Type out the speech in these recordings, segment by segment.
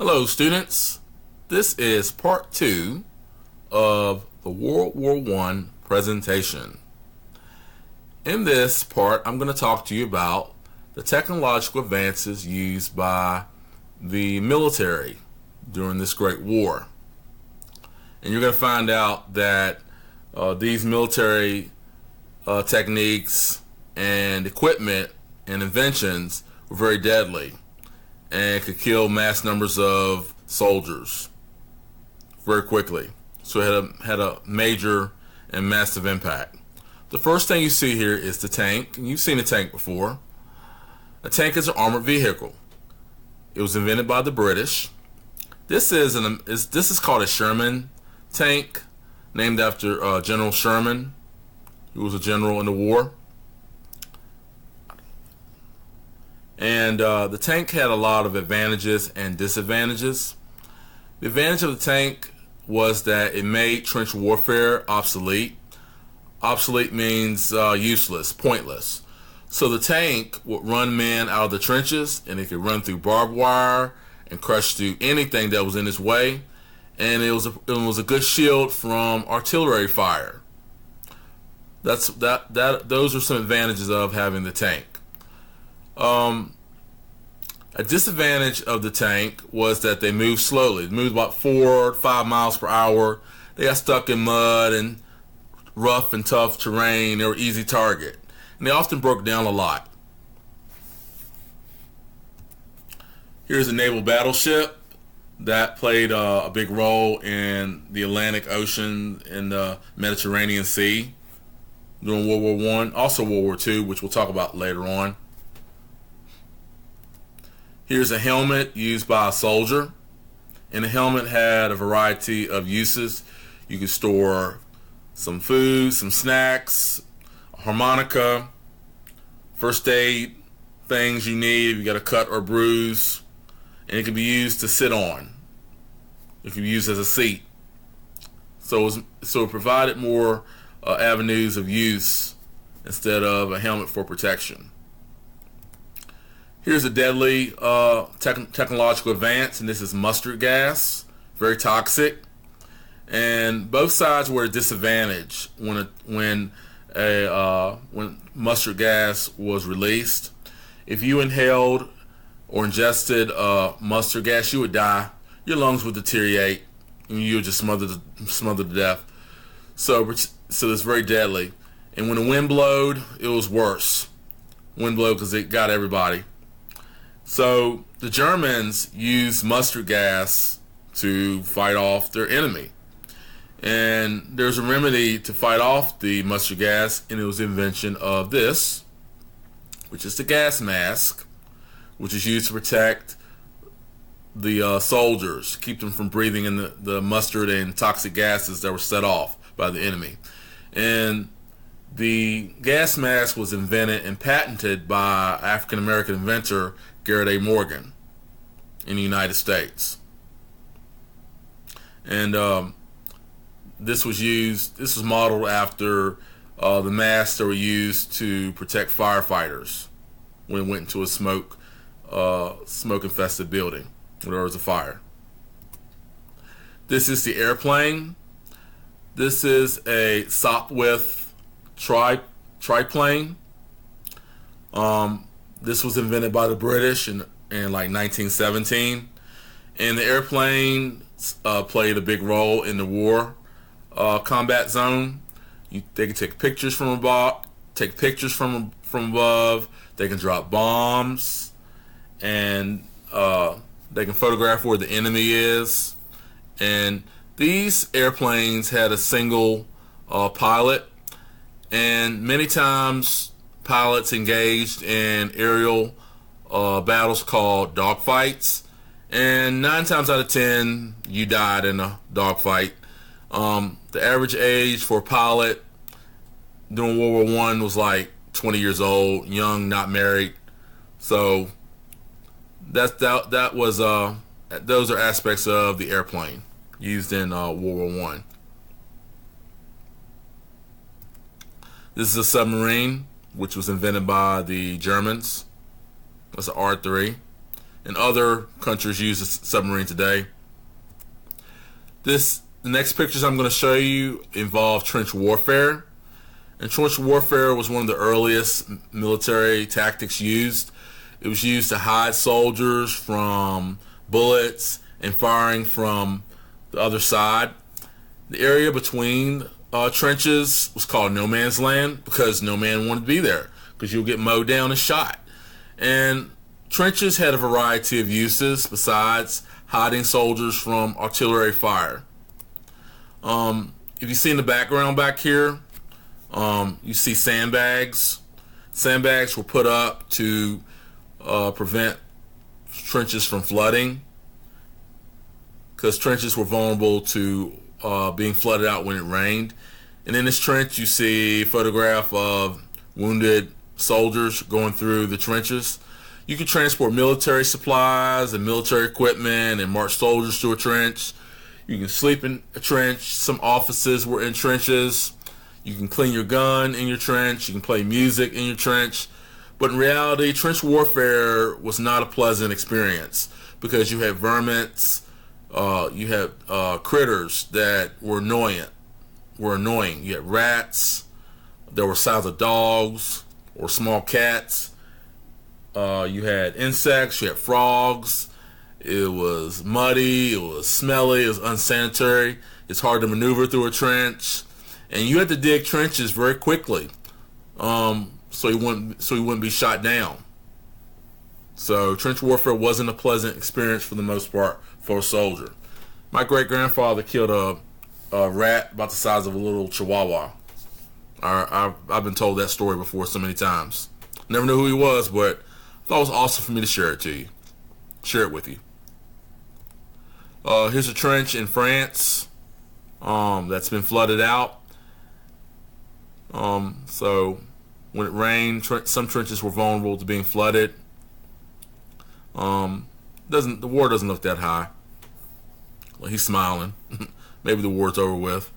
Hello students, this is part 2 of the World War I presentation. In this part, I'm going to talk to you about the technological advances used by the military during this great war. And you're going to find out that these military techniques and equipment and inventions were very deadly and could kill mass numbers of soldiers very quickly. So it had a major and massive impact. The first thing you see here is the tank. And you've seen a tank before. A tank is an armored vehicle. It was invented by the British. This is called a Sherman tank, named after General Sherman, who was a general in the war. And the tank had a lot of advantages and disadvantages. The advantage of the tank was that it made trench warfare obsolete. Obsolete means useless, pointless. So the tank would run men out of the trenches, and it could run through barbed wire and crush through anything that was in its way. And it was a good shield from artillery fire. Those are some advantages of having the tank. A disadvantage of the tank was that they moved slowly. They moved about 4 or 5 miles per hour. They got stuck in mud and rough and tough terrain. They were easy target. And they often broke down a lot. Here's a naval battleship that played a big role in the Atlantic Ocean and the Mediterranean Sea during World War I. Also World War II, which we'll talk about later on. Here's a helmet used by a soldier, and the helmet had a variety of uses. You could store some food, some snacks, a harmonica, first aid things you need if you got a cut or bruise, and it can be used to sit on. It can be used as a seat. So it provided more avenues of use instead of a helmet for protection. Here's a deadly technological advance, and this is mustard gas, very toxic. And both sides were at a disadvantage when mustard gas was released. If you inhaled or ingested mustard gas, you would die. Your lungs would deteriorate, and you would just smother to death. So it's very deadly. And when the wind blowed, it was worse. Wind blowed because it got everybody. So the Germans used mustard gas to fight off their enemy. And there's a remedy to fight off the mustard gas, and it was the invention of this, which is the gas mask, which is used to protect the soldiers, keep them from breathing in the mustard and toxic gases that were set off by the enemy. And the gas mask was invented and patented by African-American inventor Garrett A. Morgan in the United States. And this was modeled after the masks that were used to protect firefighters when it went into a smoke-infested building where there was a fire. This is the airplane. This is a Sopwith triplane. This was invented by the British in like 1917, and the airplane played a big role in the war combat zone. They can take pictures from above. They can drop bombs, and they can photograph where the enemy is. And these airplanes had a single pilot, and many times pilots engaged in aerial battles called dogfights, and 9 times out of 10 you died in a dogfight. The average age for a pilot during World War I was like 20 years old, young, not married. So those are aspects of the airplane used in World War I. This is a submarine which was invented by the Germans. That's an R3. And and other countries use a submarine today. The next pictures I'm going to show you involve trench warfare. And trench warfare was one of the earliest military tactics used. It was used to hide soldiers from bullets and firing from the other side. The area between trenches was called no man's land because no man wanted to be there because you'll get mowed down and shot. And trenches had a variety of uses besides hiding soldiers from artillery fire. If you see in the background back here, you see sandbags. Sandbags were put up to prevent trenches from flooding because trenches were vulnerable to being flooded out when it rained. And in this trench you see a photograph of wounded soldiers going through the trenches. You can transport military supplies and military equipment and march soldiers through a trench. You can sleep in a trench. Some offices were in trenches. You can clean your gun in your trench. You can play music in your trench. But in reality, trench warfare was not a pleasant experience because you had vermins, you had critters that were annoying. You had rats. There were size of dogs or small cats. You had insects. You had frogs. It was muddy. It was smelly. It was unsanitary. It's hard to maneuver through a trench, and you had to dig trenches very quickly, so you wouldn't be shot down. So trench warfare wasn't a pleasant experience for the most part for a soldier. My great-grandfather killed a rat about the size of a little chihuahua. I've been told that story before so many times. Never knew who he was, but I thought it was awesome for me to share it with you. Here's a trench in France that's been flooded out. So when it rained, some trenches were vulnerable to being flooded. The war doesn't look that high. Well, he's smiling. Maybe the war's over with.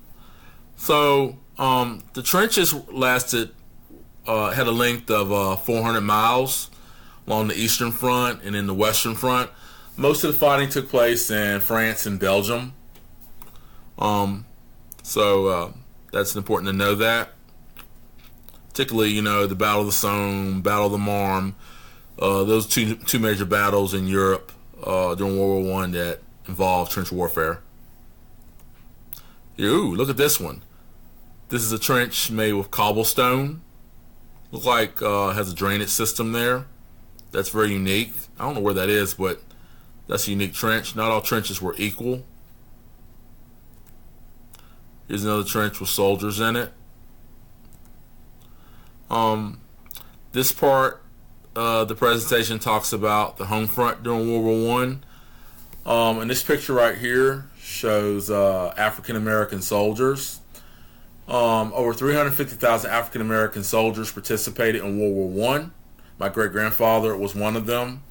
So the trenches had a length of 400 miles along the eastern front and in the western front. Most of the fighting took place in France and Belgium. So that's important to know that. Particularly, the Battle of the Somme, Battle of the Marne, those two major battles in Europe during World War I that involved trench warfare. Ooh, look at this one. This is a trench made with cobblestone. Looks like it has a drainage system there. That's very unique. I don't know where that is, but that's a unique trench. Not all trenches were equal. Here's another trench with soldiers in it. This part the presentation talks about the home front during World War I. And this picture right here shows African American soldiers. Over 350,000 African American soldiers participated in World War I. My great grandfather was one of them.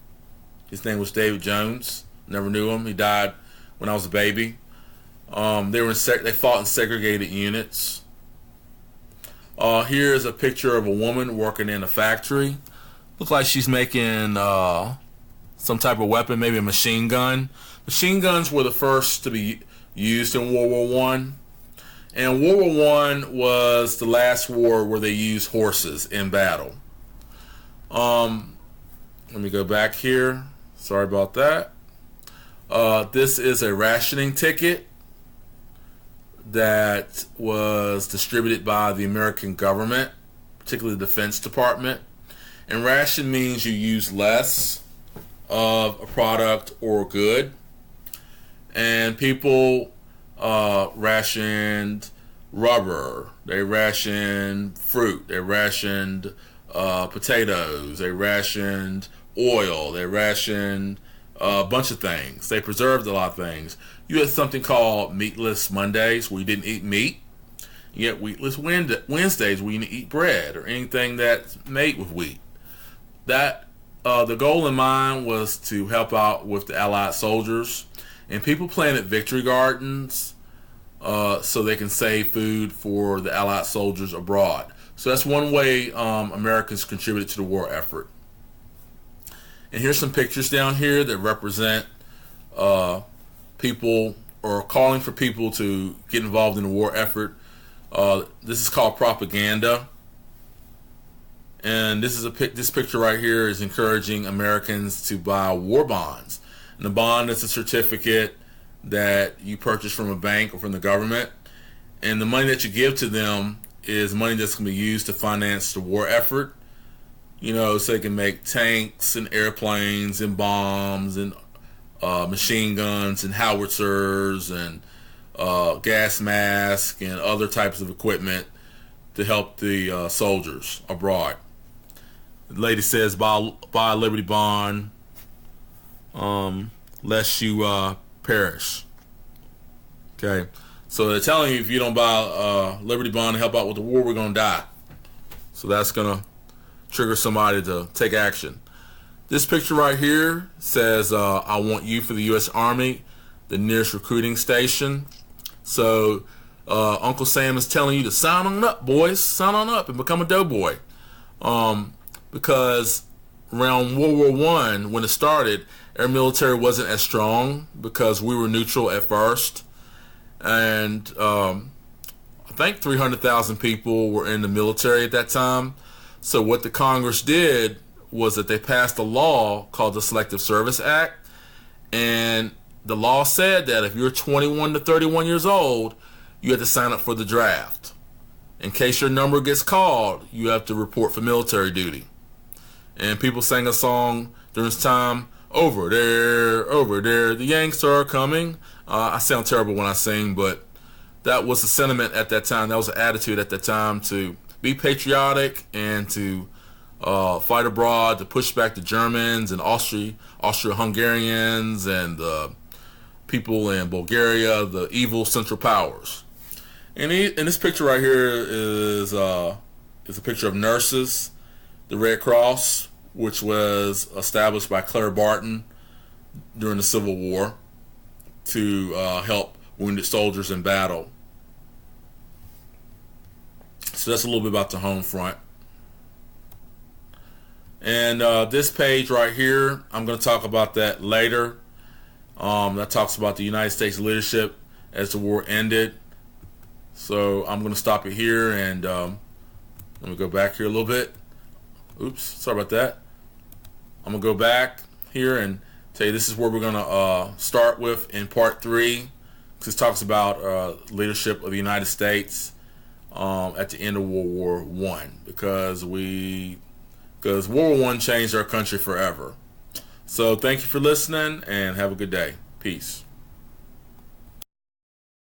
His name was David Jones. Never knew him. He died when I was a baby. They fought in segregated units. Here's a picture of a woman working in a factory. Looks like she's making some type of weapon, maybe a machine gun. Machine guns were the first to be used in World War I. And World War I was the last war where they used horses in battle. Let me go back here. Sorry about that. This is a rationing ticket that was distributed by the American government, particularly the Defense Department. And ration means you use less of a product or good. And people rationed rubber, they rationed fruit, they rationed potatoes, they rationed oil, they rationed a bunch of things. They preserved a lot of things. You had something called Meatless Mondays where you didn't eat meat. You had Wheatless Wednesdays where you didn't eat bread or anything that's made with wheat. That the goal in mind was to help out with the Allied soldiers, and people planted victory gardens so they can save food for the Allied soldiers abroad. So that's one way Americans contributed to the war effort. And here's some pictures down here that represent people or calling for people to get involved in the war effort. This is called propaganda. And this picture right here is encouraging Americans to buy war bonds. And the bond is a certificate that you purchase from a bank or from the government. And the money that you give to them is money that's going to be used to finance the war effort. You know, so they can make tanks and airplanes and bombs and machine guns and howitzers and gas masks and other types of equipment to help the soldiers abroad. The lady says, buy a Liberty bond lest you perish. Okay, so they're telling you if you don't buy a Liberty bond to help out with the war, we're going to die. So that's going to trigger somebody to take action. This picture right here says, I want you for the U.S. Army, the nearest recruiting station. So Uncle Sam is telling you to sign on up, boys. Sign on up and become a doughboy. Because around World War I, when it started, our military wasn't as strong because we were neutral at first. And I think 300,000 people were in the military at that time. So what the Congress did was that they passed a law called the Selective Service Act. And the law said that if you're 21 to 31 years old, you have to sign up for the draft. In case your number gets called, you have to report for military duty. And people sang a song during this time, over there, the Yanks are coming. I sound terrible when I sing, but that was the sentiment at that time. That was the attitude at that time, to be patriotic and to fight abroad, to push back the Germans and Austro-Hungarians and the people in Bulgaria, the evil Central Powers. And this picture right here is a picture of nurses, the Red Cross, which was established by Claire Barton during the Civil War to help wounded soldiers in battle. So that's a little bit about the home front. And this page right here, I'm going to talk about that later. That talks about the United States leadership as the war ended. So I'm going to stop it here and let me go back here a little bit. Oops, sorry about that. I'm going to go back here and tell you this is where we're going to start with in part 3. This talks about leadership of the United States at the end of World War I, because World War I changed our country forever. So thank you for listening and have a good day. Peace.